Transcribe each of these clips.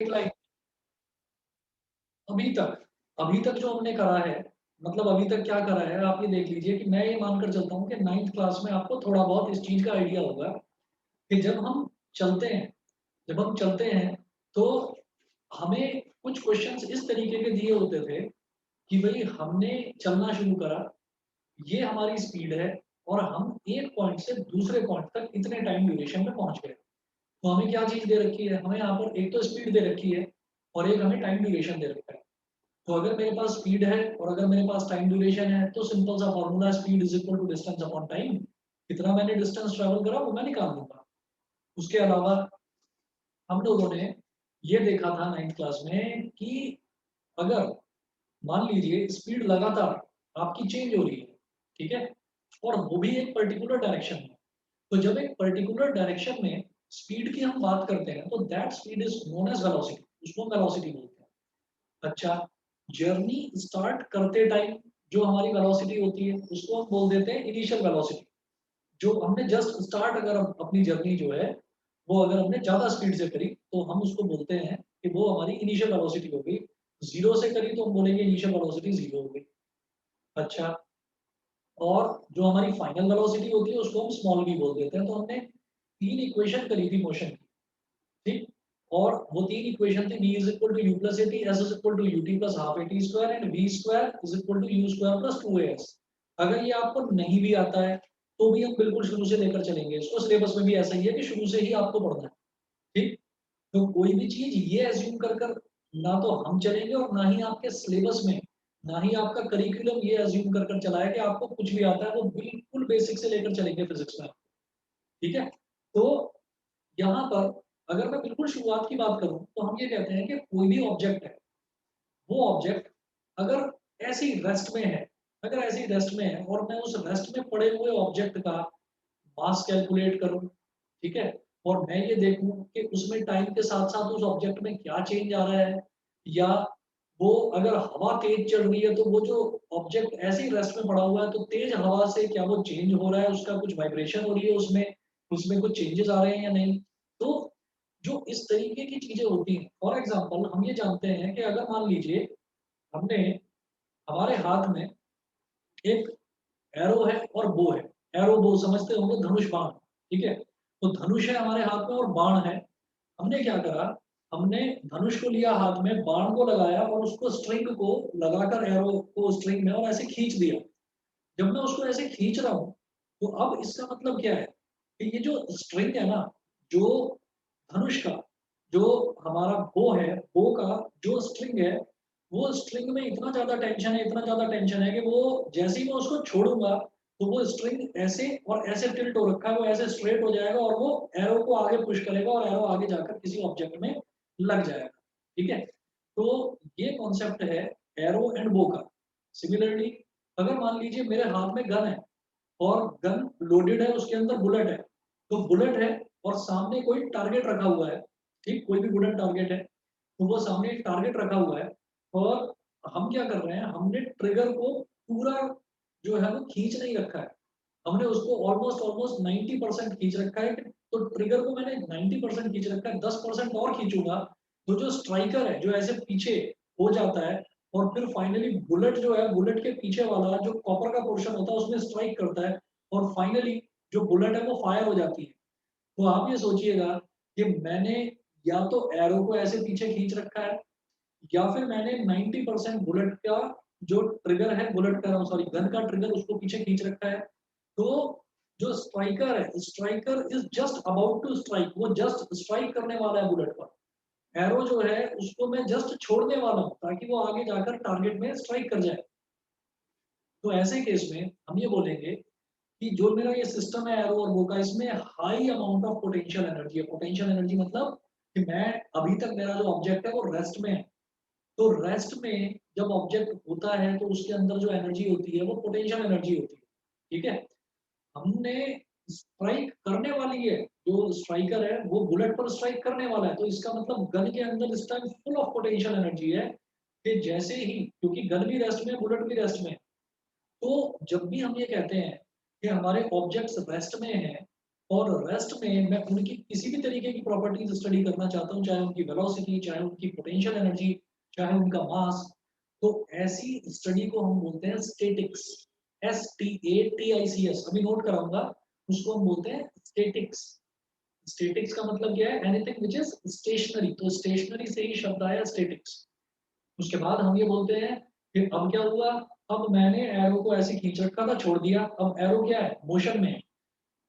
Like अभी तक अभी तक जो हमने करा है, मतलब अभी तक क्या करा है, आप ये देख लीजिए कि मैं ये मानकर चलता हूँ कि 9th क्लास में आपको थोड़ा बहुत इस चीज़ का आइडिया होगा कि चलते हैं जब हम चलते हैं, तो हमें कुछ क्वेश्चंस इस तरीके के दिए होते थे कि भई हमने चलना शुरू करा, ये हमारी स्पीड है और हम एक पॉइंट से दूसरे पॉइंट तक इतने टाइम ड्यूरेशन में पहुँच गए। तो हमें क्या चीज़ दे रखी है? हमें यहाँ पर एक तो स्पीड दे रखी है और एक हमें टाइम ड्यूरेशन दे रखा है। तो अगर मेरे पास स्पीड है और अगर मेरे पास टाइम ड्यूरेशन है, तो सिंपल सा फॉर्मूला है speed is equal to distance upon time. कितना मैंने डिस्टेंस ट्रैवल करा वो मैं निकाल लूँगा। उसके अलावा हम लोगों ने ये देखा था 9th क्लास में कि अगर मान लीजिए स्पीड लगातार आपकी चेंज हो रही है, ठीक है? और वो भी एक पर्टिकुलर डायरेक्शन में। तो जब एक पर्टिकुलर डायरेक्शन में स्पीड की हम बात करते हैं, तो that speed is known as velocity, उसको हम वेलोसिटी बोलते हैं। अच्छा, जर्नी स्टार्ट करते टाइम जो हमारी वेलोसिटी होती है, उसको हम बोल देते हैं इनिशियल वेलोसिटी। जो हमने जस्ट स्टार्ट अगर अपनी जर्नी जो है, वो अगर हमने ज़्यादा स्पीड से करी, तो हम उसको बोलते हैं कि वो हमारी इनिशियल वेलोसिटी हो गई। 0 से करी तो हम बोलेंगे इनिशियल वेलोसिटी 0 हो गई। अच्छा, और जो हमारी फाइनल वेलोसिटी होती है, उसको हम स्मॉल v बोल देते हैं। तो हमने 3 इक्वेशन करी थी मोशन की, ठीक? और वो 3 इक्वेशन थी v is equal to u plus at, s is equal to ut plus half at square and v square is equal to u square plus 2as। अगर ये आपको नहीं भी आता है, तो भी हम बिल्कुल शुरू से लेकर चलेंगे इसको। सिलेबस में भी ऐसा ही है कि शुरू से ही आपको पढ़ना है, ठीक? तो कोई भी चीज़ ये अज़्यूम कर कर ना तो हम चलेंगे और ना ही आपके सिलेबस में, ना ही आपका करिकुलम ये अज़्यूम कर कर चला है कि आपको कुछ भी आता है, वो बिल्कुल बेसिक से लेकर चलेंगे फिज़िक्स में, ठीक है? तो यहाँ पर अगर मैं बिल्कुल शुरुआत की बात करूँ, तो हम ये कहते हैं कि कोई भी ऑब्जेक्ट है, वो ऑब्जेक्ट अगर ऐसे ही रेस्ट में है, अगर ऐसे ही रेस्ट में है और मैं उस रेस्ट में पड़े हुए ऑब्जेक्ट का मास कैलकुलेट करूँ, ठीक है? और मैं ये देखूँ कि उसमें टाइम के साथ-साथ उस ऑब्जेक्ट में क्या चेंज आ रहा है, या वो अगर हवा तेज़ चल रही है, तो वो जो ऑब्जेक्ट ऐसे ही रेस्ट में पड़ा हुआ है, तो तेज़ हवा से क्या वो चेंज हो रहा है, उसका कुछ वाइब्रेशन हो रही है उसमें, उसमें कुछ चेंजेज़ आ रहे हैं या नहीं? तो जो इस तरीके की चीज़ें होती हैं, फॉर एग्ज़ाम्पल हम ये जानते हैं कि अगर मान लीजिए हमने हमारे हाथ में एक एरो है और बो है। एरो बो समझते होंगे, धनुष बाण, ठीक है? तो धनुष है हमारे हाथ में और बाण है। हमने क्या करा, हमने धनुष को लिया हाथ में, बाण को लगाया और उसको स्ट्रिंग को लगाकर एरो को स्ट्रिंग में और ऐसे खींच दिया। जब मैं उसको ऐसे खींच रहा हूँ, तो अब इसका मतलब क्या है कि ये जो स्ट्रिंग है ना, जो धनुष का जो हमारा बो का जो स्ट्रिंग है, वो स्ट्रिंग में इतना ज़्यादा टेंशन है कि वो जैसे ही मैं उसको छोड़ूँगा, तो वो स्ट्रिंग ऐसे और ऐसे टिल्ट हो रखा है, वो ऐसे स्ट्रेट हो जाएगा और वो एरो को आगे पुश करेगा और एरो आगे जाकर किसी ऑब्जेक्ट में लग जाएगा, ठीक है? तो ये कॉन्सेप्ट है एरो एंड बो का। सिमिलरली अगर मान लीजिए मेरे हाथ में गन है और गन लोडेड है, उसके अंदर बुलेट है। तो बुलेट है और सामने कोई टारगेट रखा हुआ है, ठीक? कोई भी वुडन टारगेट है, तो वो सामने एक टारगेट रखा हुआ है और हम क्या कर रहे हैं, हमने ट्रिगर को पूरा जो है वो खींच नहीं रखा है। हमने उसको ऑलमोस्ट ऑलमोस्ट 90% खींच रखा है, तो ट्रिगर को मैंने 90% खींच रखा है, 10% और खींचूँगा, तो जो स्ट्राइकर है, जो ऐसे पीछे हो जाता है और फिर फाइनली बुलेट जो है, बुलेट के पीछे वाला जो कॉपर का पोर्शन होता है, उसमें स्ट्राइक करता है और फाइनली जो बुलेट है, वो फायर हो जाती है। तो आप ये सोचिएगा कि मैंने या तो एरो को ऐसे पीछे खींच रखा है या फिर मैंने 90% बुलेट का जो ट्रिगर है, बुलेट का सॉरी गन का ट्रिगर उसको पीछे खींच रखा है। तो जो स्ट्राइकर है, striker is just about to strike, वो जस्ट स्ट्राइक करने वाला है बुलेट पर। एरो जो है उसको मैं जस्ट छोड़ने वाला हूँ ताकि वो आगे जाकर टारगेट में स्ट्राइक कर जाए। तो ऐसे केस में हम ये बोलेंगे कि जो मेरा ये सिस्टम है एरो और वो का, इसमें high amount of potential energy है। पोटेंशियल एनर्जी मतलब कि मैं अभी तक मेरा जो ऑब्जेक्ट है वो रेस्ट में है। तो रेस्ट में जब ऑब्जेक्ट होता है तो उसके अंदर जो एनर्जी होती है वो पोटेंशियल एनर्जी होती है। ठीक है? हमने स्ट्राइक करने वाली है, जो स्ट्राइकर है वो बुलेट पर स्ट्राइक करने वाला है। तो इसका मतलब गन के अंदर इस time full of potential energy है कि जैसे ही, क्योंकि गन भी रेस्ट में है, बुलेट भी रेस्ट में है। तो जब भी हम ये कहते हैं कि हमारे ऑब्जेक्ट्स रेस्ट में हैं, और रेस्ट में मैं उनकी किसी भी तरीके की प्रॉपर्टीज स्टडी करना चाहता हूँ, चाहे उनकी वेलोसिटी, चाहे उनकी पोटेंशियल एनर्जी, चाहे उनका मास। तो ऐसी स्टडी को हम बोलते हैं स्टैटिक्स। STATICS, अभी नोट कराऊंगा। उसको हम बोलते हैं स्टैटिक्स। स्टैटिक्स का मतलब क्या है? Anything which is stationary. तो स्टेशनरी से ही शब्द आया स्टैटिक्स। उसके बाद हम ये बोलते हैं कि अब क्या हुआ, अब मैंने एरो को ऐसे खींच रखा था, छोड़ दिया, अब एरो क्या है? मोशन में है।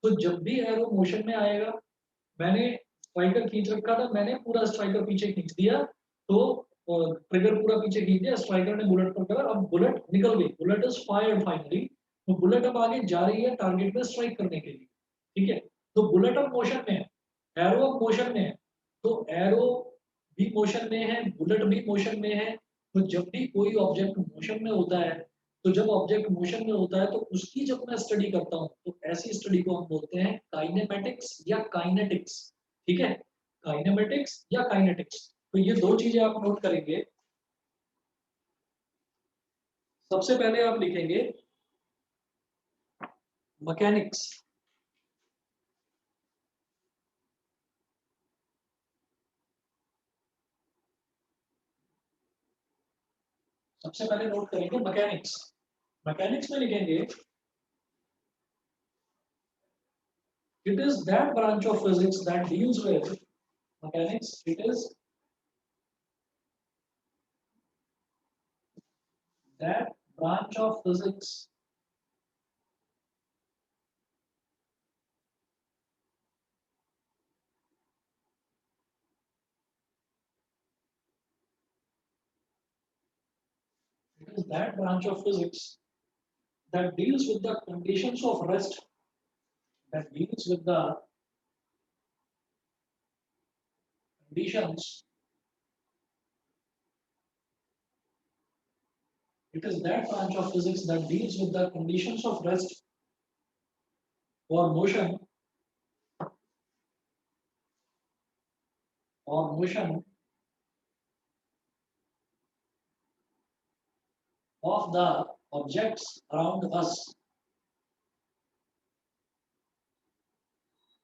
तो जब भी एरो मोशन में आएगा, मैंने स्ट्राइकर खींच रखा था, मैंने पूरा स्ट्राइकर पीछे खींच दिया, तो ट्रिगर पूरा पीछे खींच दिया, स्ट्राइकर ने बुलेट पर करा, अब बुलेट निकल गई, बुलेट इज फायर्ड फाइनली। तो बुलेट अब आगे जा रही है टारगेट पे स्ट्राइक करने के लिए। ठीक है, तो बुलेट अब मोशन में है, एरो अब मोशन में है। तो एरो भी मोशन में है, बुलेट भी मोशन में है। तो जब भी कोई ऑब्जेक्ट मोशन में होता है, तो जब ऑब्जेक्ट मोशन में होता है तो उसकी जब मैं स्टडी करता हूँ, तो ऐसी स्टडी को हम बोलते हैं काइनेमेटिक्स या काइनेटिक्स। ठीक है, काइनेमेटिक्स या काइनेटिक्स। तो ये दो चीजें आप नोट करेंगे। सबसे पहले आप लिखेंगे मैकेनिक्स। सबसे पहले नोट करेंगे मैकेनिक्स। मैकेनिक्स में लिखेंगे it is that branch of physics that deals with mechanics. It is that branch of physics it is that branch of physics that deals with the conditions of rest, that deals with the conditions. It is that branch of physics that deals with the conditions of rest or motion of the objects around us,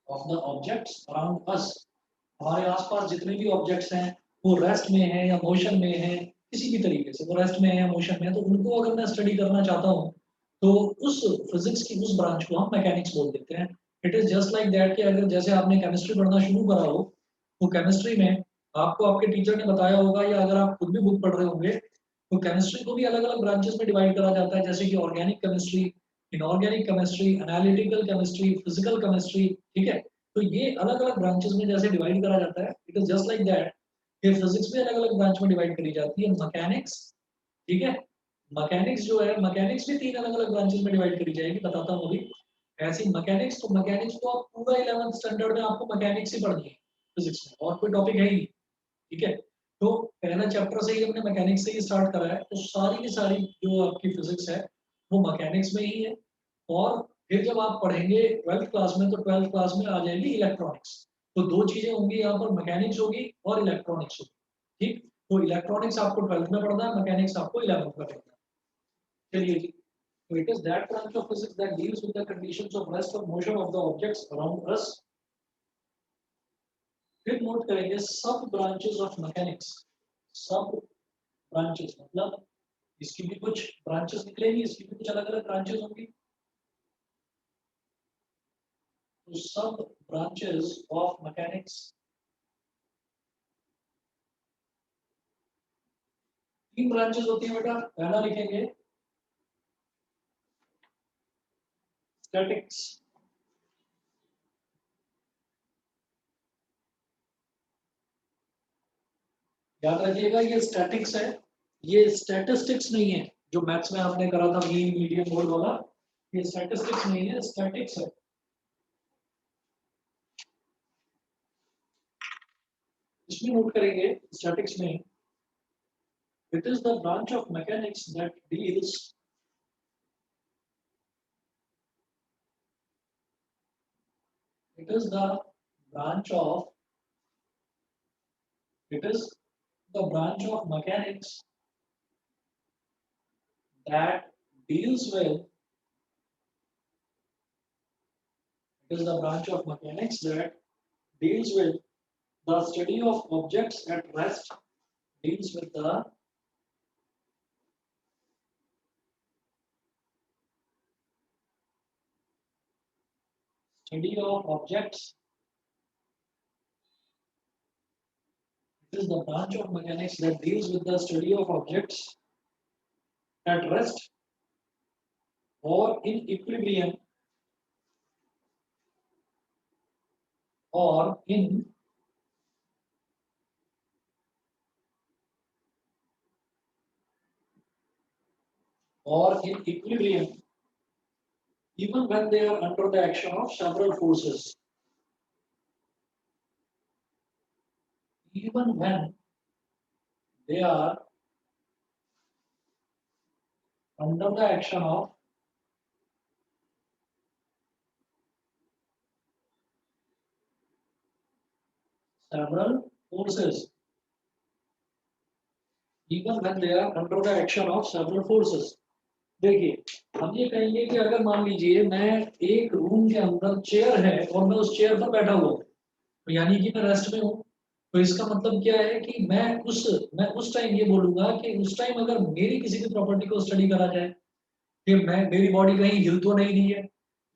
of the objects around us। हमारे आसपास जितने भी objects हैं, वो rest में है या motion में है, किसी भी तरीके से वो रेस्ट में है या मोशन में है, तो उनको अगर मैं स्टडी करना चाहता हूँ, तो उस फिजिक्स की उस ब्रांच को हम मैकेनिक्स बोल देते हैं। It is just like that कि अगर जैसे आपने केमिस्ट्री पढ़ना शुरू करा हो, तो केमिस्ट्री में आपको आपके टीचर ने बताया होगा, या अगर आप खुद भी बुक पढ़ रहे होंगे, तो केमिस्ट्री को भी अलग अलग ब्रांचेस में डिवाइड करा जाता है, जैसे कि organic chemistry, inorganic chemistry, analytical chemistry, physical chemistry. ठीक है, तो ये अलग अलग ब्रांचेस में जैसे डिवाइड करा जाता है, it is just like that ये फिजिक्स भी अलग अलग ब्रांच में डिवाइड करी जाती है, मैकेनिक्स। ठीक है, मैकेनिक्स जो है, मैकेनिक्स भी तीन अलग अलग ब्रांचेस में डिवाइड करी जाएगी, बताता हूँ अभी। ऐसी मैकेनिक्स, तो मैकेनिक्स तो आप पूरा 11th स्टैंडर्ड में आपको मैकेनिक्स ही पढ़नी है फिजिक्स में, और कोई टॉपिक है ही नहीं। ठीक है, तो पहला चैप्टर से ही हमने मैकेनिक्स से ही स्टार्ट करा है, तो सारी की सारी जो आपकी फिजिक्स है, वो मैकेनिक्स में ही है। और फिर जब आप पढ़ेंगे 12th क्लास में, तो 12th क्लास में आ जाएगी इलेक्ट्रॉनिक्स। तो दो चीजें होंगी यहाँ पर, मैकेनिक्स होगी और इलेक्ट्रॉनिक्स होगी। ठीक, तो इलेक्ट्रॉनिक्स आपको 12th में पढ़ना है, मैकेनिक्स आपको 11th में पढ़ना है। चलिए जी। So it is that branch of physics that deals with the conditions of rest or motion of the objects around us। फिर नोट करेंगे सब ब्रांचेस ऑफ मैकेनिक्स। सब ब्रांचेस मतलब इसकी भी कुछ ब्रांचेस निकलेंगी, इसकी भी कुछ अलग अलग ब्रांचेस होंगी। तो सब ब्रांचेस ऑफ मैकेनिक्स, तीन ब्रांचेस होती है बेटा। पहला लिखेंगे स्टैटिक्स। याद रखिएगा ये स्टैटिक्स है, ये स्टैटिस्टिक्स नहीं है। जो मैथ्स में आपने करा था मीन मीडियन मोड वाला, ये स्टैटिस्टिक्स नहीं है, स्टैटिक्स है। इसमें नोट करेंगे स्टैटिक्स में, it is the branch of mechanics that deals, it is the branch of it is the branch of mechanics that deals with is the branch of mechanics that deals with the study of objects at rest, deals with the study of objects. It is the branch of mechanics that deals with the study of objects at rest or in equilibrium or in equilibrium even when they are under the action of several forces. Even when they are under the action of several forces. Even when they are under the action of several forces. देखिए हम ये कहेंगे कि अगर मान लीजिए मैं एक रूम के अंदर चेयर है और मैं उस चेयर पर बैठा हुआ हूँ तो यानी कि मैं रेस्ट में हूँ तो इसका मतलब क्या है कि मैं उस टाइम ये बोलूंगा कि उस टाइम अगर मेरी किसी भी प्रॉपर्टी को स्टडी करा जाए कि मैं मेरी बॉडी कहीं हिल तो नहीं रही है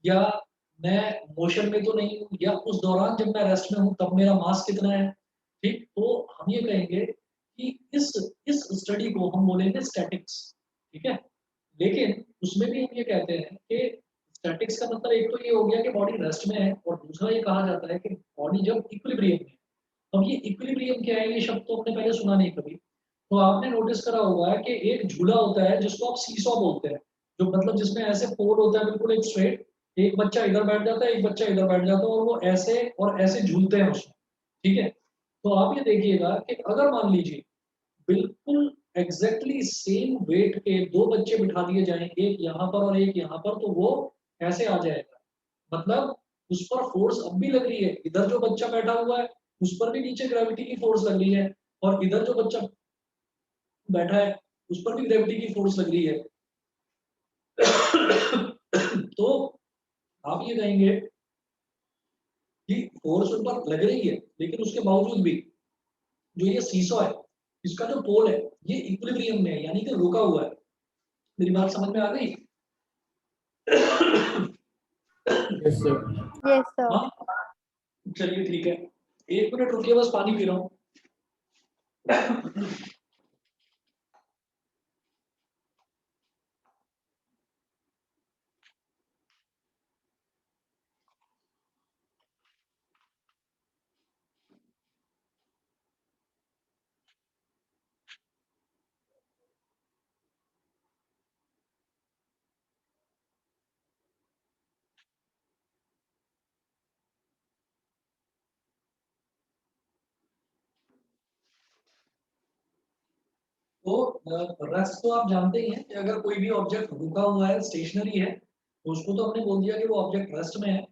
या मैं मोशन में तो नहीं हूँ या उस दौरान जब मैं रेस्ट में हूँ तब मेरा मास कितना है ठीक तो हम ये कहेंगे कि इस स्टडी को हम बोलेंगे स्टैटिक्स ठीक है लेकिन उसमें भी हम ये कहते हैं कि स्टैटिक्स का मतलब एक तो ये हो गया कि बॉडी रेस्ट में है और दूसरा ये कहा जाता है कि बॉडी जब इक्विलिब्रियम में है अब ये इक्विलिब्रियम क्या है ये शब्द तो आपने पहले सुना नहीं कभी तो आपने नोटिस करा होगा कि एक झूला होता है जिसको आप सीसॉ बोलते हैं जो मतलब जिसमें ऐसे पोल होता है बिल्कुल एक स्ट्रेट एक बच्चा इधर बैठ जाता है एक बच्चा इधर बैठ जाता है और वो ऐसे और ऐसे झूलते हैं उसमें ठीक है तो आप ये देखिएगा कि अगर मान लीजिए बिल्कुल एग्जैक्टली सेम वेट के दो बच्चे बिठा दिए जाएं एक यहाँ पर और एक यहाँ पर तो वो ऐसे आ जाएगा मतलब उस पर फोर्स अब भी लग रही है इधर जो बच्चा बैठा हुआ है उस पर भी नीचे ग्रेविटी की फोर्स लग रही है और इधर जो बच्चा बैठा है उस पर भी ग्रेविटी की फोर्स लग रही है तो आप ये कहेंगे कि फोर्स उन पर लग रही है लेकिन उसके बावजूद भी जो ये सीसॉ है इसका जो पोल है ये इक्विलिब्रियम में है यानी कि रुका हुआ है मेरी बात समझ में आ गई यस सर। Yes sir. हाँ चलिए ठीक है एक मिनट रुकिए बस पानी पी रहा हूँ तो रेस्ट तो आप जानते ही हैं कि अगर कोई भी ऑब्जेक्ट रुका हुआ है स्टेशनरी है तो उसको तो हमने बोल दिया कि वो ऑब्जेक्ट रेस्ट में है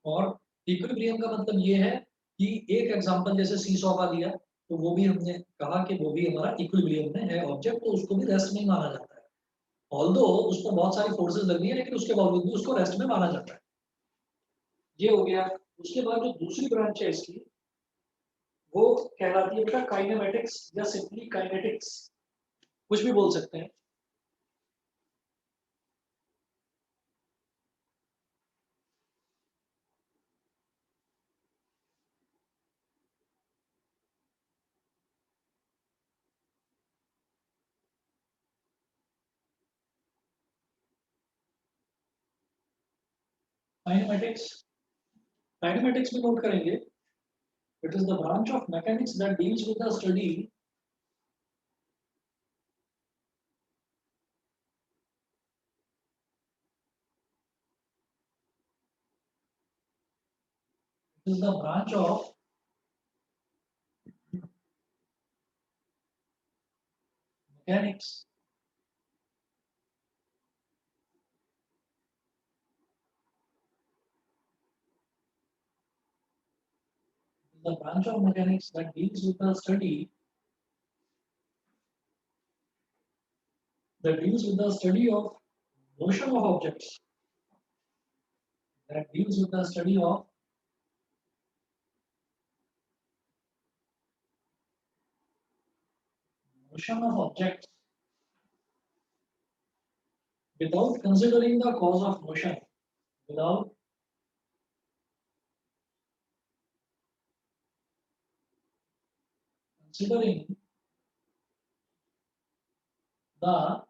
और इक्विलिब्रियम का मतलब ये है कि एक एग्जांपल जैसे सीसॉ का दिया तो वो भी हमने कहा कि वो भी हमारा इक्विलिब्रियम में है ऑब्जेक्ट तो उसको भी रेस्ट में ही माना जाता है ऑल्दो उस पर बहुत सारी फोर्सेस लग रही है लेकिन उसके बावजूद भी उसको रेस्ट में माना जाता है ये हो गया उसके बाद जो दूसरी ब्रांच है इसकी वो कहलाती है बेटा काइनेमेटिक्स या सिंपली काइनेटिक्स कुछ भी बोल सकते हैं काइनेमेटिक्स काइनेमेटिक्स में नोट करेंगे it is the branch of mechanics that deals with the study is the branch of mechanics the branch of mechanics that deals with the study of motion of objects that deals with the study of motion of objects without considering the cause of motion, without considering the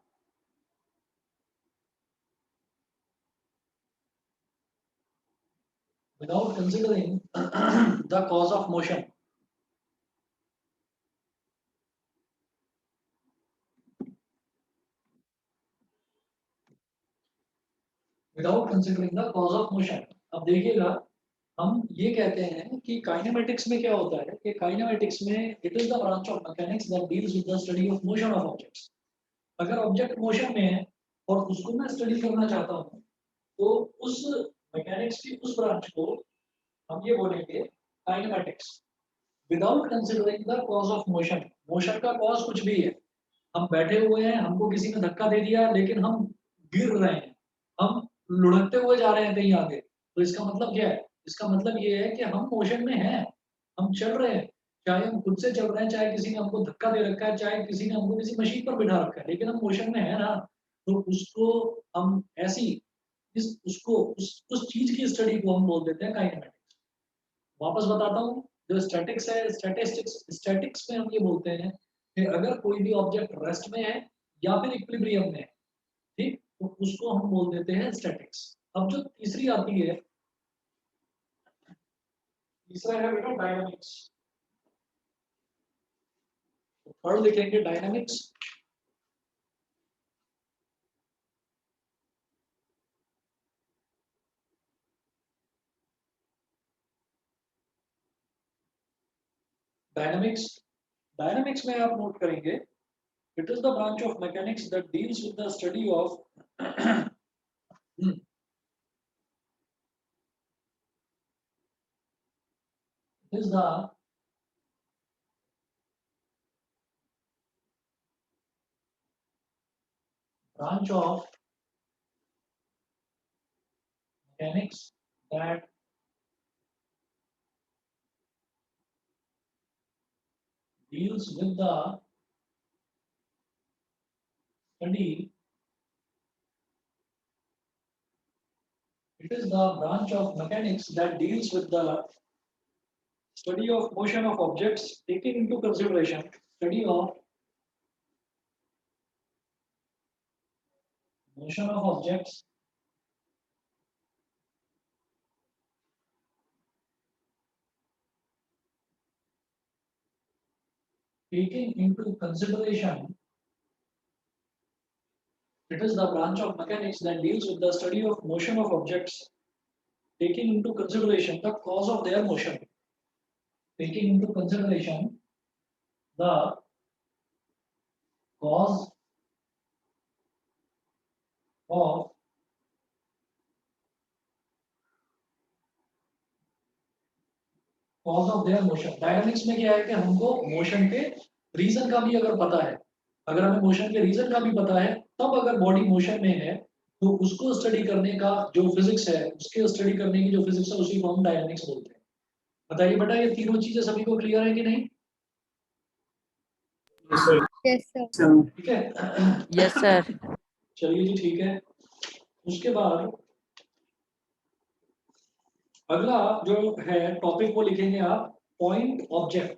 without considering the cause of motion. Without considering the cause of motion. अब देखिएगा, हम ये कहते हैं कि kinematics में क्या होता है कि काइनेमेटिक्स में it is the branch of mechanics that deals with the study of motion of objects. अगर ऑब्जेक्ट मोशन में है और उसको मैं स्टडी करना चाहता हूँ, तो उस मैकेनिक्स की उस ब्रांच को हम ये बोलेंगे kinematics. Without considering the cause of motion. Motion का कॉज कुछ भी है. हम बैठे हुए हैं, हमको किसी ने धक्का दे दिया, लेकिन हम गिर रहे हैं, हम लुढ़कते हुए जा रहे हैं कहीं आगे, तो इसका मतलब क्या है? इसका मतलब ये है कि हम मोशन में हैं, हम चल रहे हैं. चाहे हम खुद से चल रहे हैं, चाहे किसी ने हमको धक्का दे रखा है, चाहे किसी ने हमको किसी मशीन पर बिठा रखा है, लेकिन हम मोशन में है ना. तो उसको हम ऐसी इस उसको उस चीज की स्टडी को हम बोल देते हैं काइनेमेटिक्स. वापस बताता हूँ, जो स्टैटिक्स है, स्टैटिक्स में हम ये बोलते हैं कि अगर कोई भी ऑब्जेक्ट रेस्ट में है या फिर इक्विलिब्रियम में है, ठीक, तो उसको हम बोल देते हैं स्टैटिक्स. अब जो तीसरी आती है, तीसरा है बेटा डायनामिक्स. तो थर्ड लिखेंगे डायनामिक्स. डायनामिक्स डायनामिक्स में आप नोट करेंगे, it is the branch of mechanics that deals with the study of is the branch of mechanics that deals with the study. It is the branch of mechanics that deals with the study of motion of objects, taking into consideration study of motion of objects, taking into consideration. It is the branch of mechanics that deals with the study of motion of objects, taking into consideration the cause of their motion, taking into consideration the cause of cause of their motion. Dynamics में क्या है कि हमको motion के reason का भी अगर पता है, अगर हमें मोशन के रीजन का भी पता है, तब अगर बॉडी मोशन में है, तो उसको स्टडी करने का जो फिजिक्स है, उसके स्टडी करने की जो फिजिक्स है, उसी को हम डायनामिक्स बोलते हैं. बताइए बेटा, ये तीनों चीजें सभी को क्लियर है कि नहीं? Yes, sir. Yes, sir. ठीक है. Yes sir. चलिए जी, ठीक है. उसके बाद अगला जो है टॉपिक, वो लिखेंगे आप point object.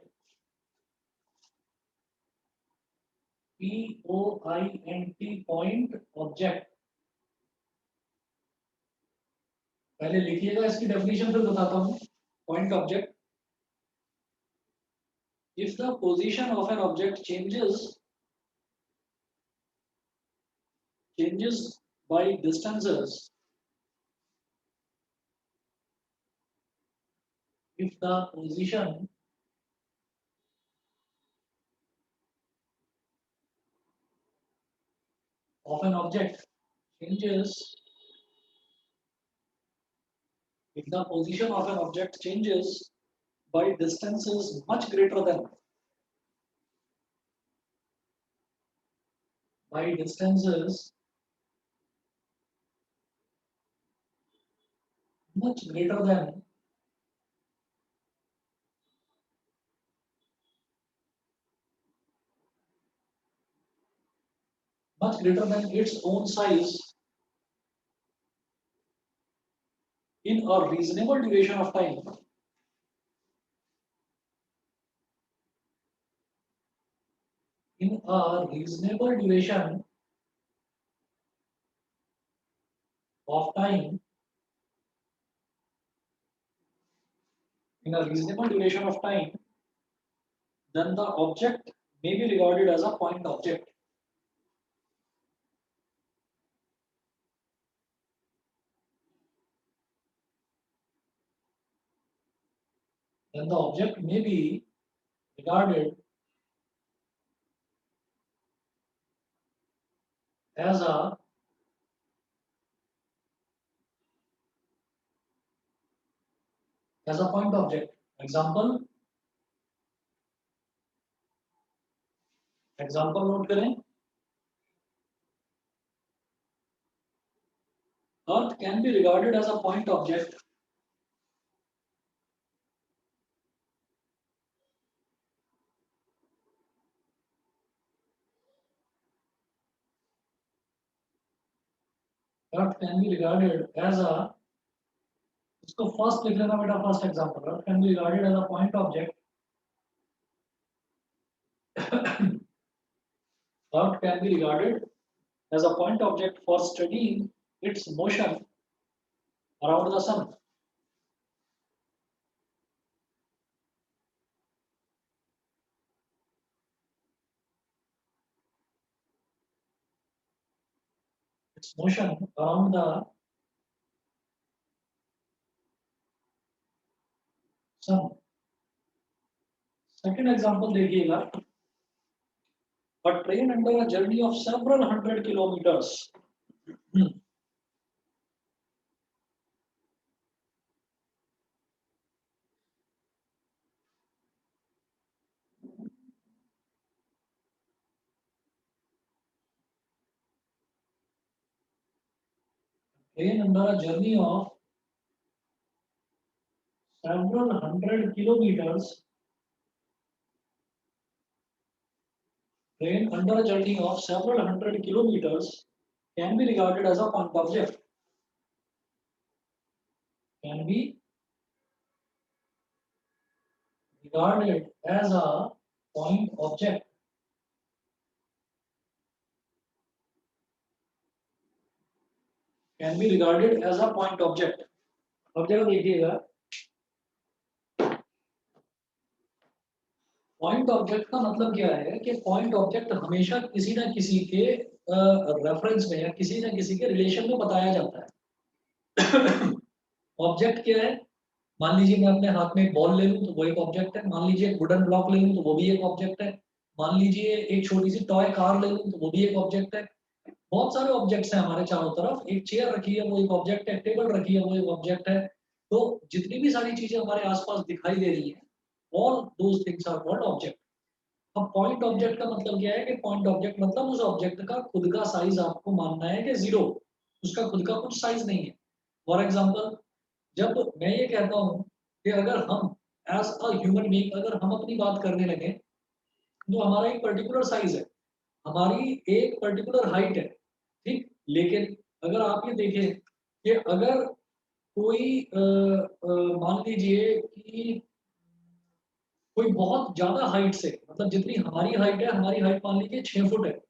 POINT, point object. पहले लिखिएगा इसकी डेफिनेशन, फिर बताता हूँ. Point object, if the position of an object changes by distances, if the position of an object changes, if the position of an object changes by distances much greater than, by distances much greater than its own size in a reasonable duration of time. In a reasonable duration of time, in a reasonable duration of time, then the object may be regarded as a point object. Then the object may be regarded as a point object. Example note करें. Earth can be regarded as a point object as a, इसको first लिख लेना बेटा, first example. Earth can be regarded as a point object. Earth can be regarded as a point object for studying its motion around the sun. Its motion around the sun. Second example देखिएगा. A train under a journey of several hundred kilometers. Train under a journey of several hundred kilometers. Train under a journey of several hundred kilometers can be regarded as a point object. Can be regarded as a point object. Can be regarded as a point object. अब जरा देखिएगा, point object का मतलब क्या है कि point object हमेशा किसी ना किसी के रेफरेंस में या किसी ना किसी के रिलेशन में बताया जाता है. ऑब्जेक्ट क्या है? मान लीजिए मैं अपने हाथ में एक बॉल ले लूं तो वो एक ऑब्जेक्ट है. मान लीजिए एक वुडन ब्लॉक ले लूं तो वो भी एक ऑब्जेक्ट है. मान लीजिए एक छोटी सी टॉय कार ले लूं तो वो भी एक ऑब्जेक्ट है. बहुत सारे ऑब्जेक्ट्स हैं हमारे चारों तरफ. एक चेयर रखी है वो एक ऑब्जेक्ट है, टेबल रखी है वो एक ऑब्जेक्ट है. तो जितनी भी सारी चीजें हमारे आसपास दिखाई दे रही हैं, all those things are called object. अब पॉइंट ऑब्जेक्ट का मतलब क्या है कि पॉइंट ऑब्जेक्ट मतलब उस ऑब्जेक्ट का खुद का साइज आपको मानना है कि जीरो, उसका खुद का कुछ साइज नहीं है. फॉर एग्जांपल, जब मैं ये कहता हूँ कि अगर हम एज अ ह्यूमन बीइंग अगर हम अपनी बात करने लगे तो हमारा एक पर्टिकुलर साइज है, हमारी एक पर्टिकुलर हाइट है, ठीक. लेकिन अगर आप ये देखें कि अगर कोई मान लीजिए कि कोई बहुत ज्यादा हाइट से, मतलब जितनी हमारी हाइट है, हमारी हाइट मान लीजिए 6 फुट है,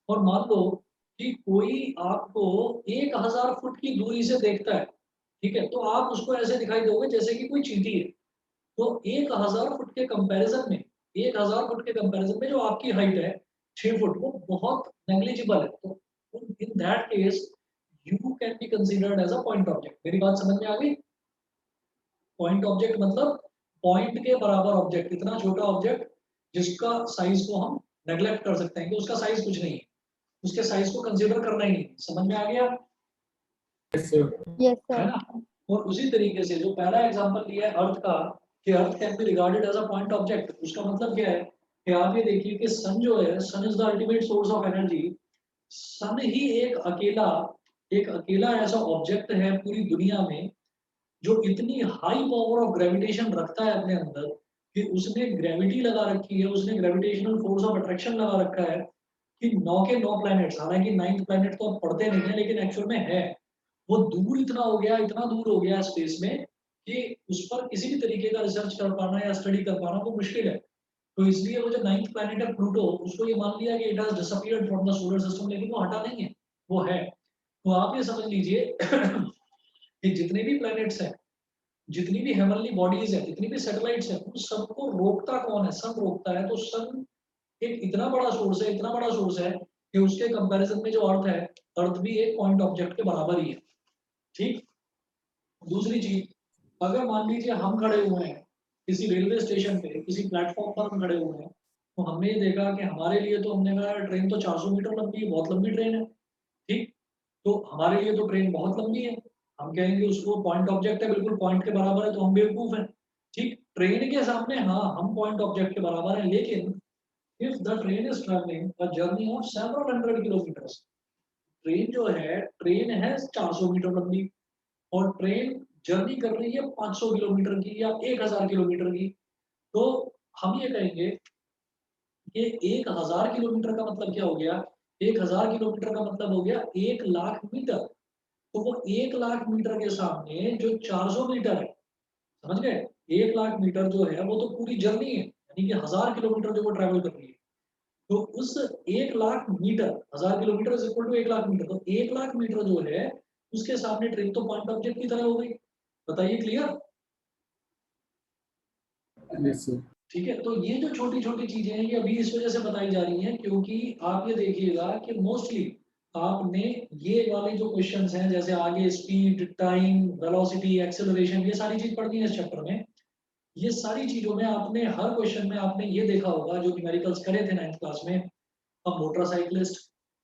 और मान लो कि कोई आपको 1000 फुट की दूरी से देखता है, ठीक है, तो आप उसको ऐसे दिखाई दोगे जैसे कि कोई चींटी है. तो 1000 फुट के कंपैरिजन में, 1000 फुट के कंपैरिजन में जो आपकी हाइट है 6 फुट, वो बहुत नेग्लिजिबल है. तो in that case you can be considered as a point object. मेरी बात समझ में आ गई? पॉइंट ऑब्जेक्ट मतलब पॉइंट के बराबर ऑब्जेक्ट, इतना छोटा ऑब्जेक्ट जिसका साइज को हम नेग्लेक्ट कर सकते हैं कि उसका साइज कुछ नहीं है, उसके साइज को कंसीडर करना ही नहीं. समझ में आ गया? Yes, sir. Yes, है sir. ना? और उसी तरीके से जो पहला एग्जांपल लिया है अर्थ का कि Earth can be regarded as a point object, उसका मतलब क्या है कि आप ये देखिए कि सन जो है, sun is the ultimate source of energy. Sun ही एक अकेला ऐसा ऑब्जेक्ट है पूरी दुनिया में जो इतनी हाई पावर ऑफ ग्रेविटेशन रखता है अपने अंदर कि उसने ग्रेविटी लगा रखी है, उसने ग्रेविटेशनल फोर्स ऑफ अट्रैक्शन लगा रखा है कि 9 के 9 प्लैनेट्स, हालाँकि 9th प्लैनेट तो आप पढ़ते नहीं है लेकिन एक्चुअल में है। वो दूर इतना हो गया, इतना दूर हो गया स्पेस में कि उस पर किसी भी तरीके का रिसर्च कर पाना या स्टडी कर पाना वो मुश्किल है। तो इसलिए वो जो 9th प्लैनेट है प्लूटो, उसको ये मान लिया कि it has disappeared from the solar system, लेकिन वो हटा नहीं है, वो है। तो आप ये समझ लीजिए कि जितने भी प्लैनेट्स हैं, जितनी भी हेवनली बॉडीज़ हैं, जितनी भी सैटेलाइट्स हैं, उन सबको रोकता कौन है? सन रोकता है। तो सन एक इतना बड़ा सोर्स है, इतना बड़ा सोर्स है कि उसके कंपैरिज़न में जो अर्थ है, अर्थ भी एक पॉइंट ऑब्जेक्ट के बराबर ही है। ठीक? दूसरी चीज़, अगर मान लीजिए हम खड़े हुए हैं, किसी रेलवे स्टेशन पे, किसी प्लेटफ़ॉर्म पर हम खड़े हुए हैं, तो हमने ये देखा कि हमारे लिए तो हमने कहा ट्रेन तो 400 मीटर लंबी है, बहुत लंबी ट्रेन है, ठीक? तो हमारे लिए तो ट्रेन बहुत लंबी है। हम कहेंगे उसको पॉइंट ऑब्जेक्ट है, बिल्कुल पॉइंट के बराबर है, तो हम बेवकूफ़ हैं, ठीक? ट्रेन के सामने हाँ, हम पॉइंट ऑब्जेक्ट के बराबर हैं, लेकिन if the train is traveling a journey of several hundred kilometers, train जो है, ट्रेन है 400 मीटर लंबी और ट्रेन जर्नी कर रही है 500 किलोमीटर की या 1000 किलोमीटर की, तो हम ये कहेंगे कि 1000 किलोमीटर का मतलब क्या हो गया? 1000 किलोमीटर का मतलब हो गया 1 लाख मीटर। तो वो 1 लाख मीटर के सामने जो 400 मीटर है, समझ गए? 1 लाख मीटर जो है वो तो पूरी जर्नी है, यानी कि 1000 किलोमीटर जो वो ट्रैवल कर रही है। तो उस 1 lakh metre, 1000 kilometre is equal to 1 lakh metre, तो 1 लाख मीटर जो है, उसके सामने ट्रेन तो पॉइंट ऑब्जेक्ट की तरह हो गई। बताइए क्लियर? Yes, sir. ठीक है? तो ये जो छोटी-छोटी चीज़ें हैं, ये अभी इस वज़ह से बताई जा रही हैं क्योंकि आप ये देखिएगा कि मोस्टली आपने ये वाले जो क्वेश्चन्स हैं, जैसे आगे स्पीड, टाइम, वेलोसिटी, एक्सेलरेशन, ये सारी चीज़ पढ़नी है इस चैप्टर में। ये सारी चीज़ों में आपने हर क्वेश्चन में आपने ये देखा होगा जो न्यूमेरिकल्स करे थे 9th क्लास में, a motorcyclist,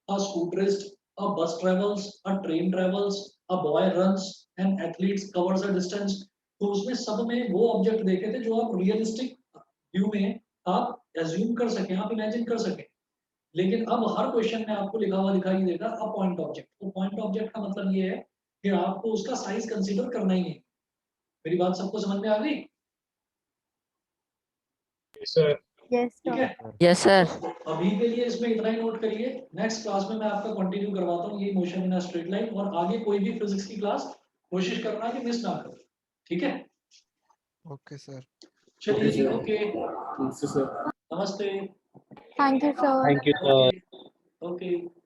a scooterist, a bus travels, a train travels, a boy runs, an athlete covers a distance। तो उसमें सब में वो ऑब्जेक्ट देखे थे जो आप रियलिस्टिक व्यू में आप एज्यूम कर सकें, आप इमेजिन कर सकें। लेकिन अब हर क्वेश्चन में आपको लिखा हुआ दिखाई देगा अ पॉइंट ऑब्जेक्ट। तो पॉइंट ऑब्जेक्ट का मतलब ये है कि आपको उसका साइज कंसीडर करना ही है। मेरी बात सबको समझ में आ गई? Yes, sir. Yes, ठीक sir. है? Yes sir. तो अभी के लिए इसमें इतना ही नोट करिए। नेक्स्ट क्लास में मैं आपका कंटिन्यू करवाता हूँ ये motion in a straight line, और आगे कोई भी फिजिक्स की क्लास कोशिश करना कि मिस ना करो। ठीक है? Okay sir. चलिए जी, sir. Okay, Yes, sir. नमस्ते। Thank you, sir. Thank you sir. Okay, okay.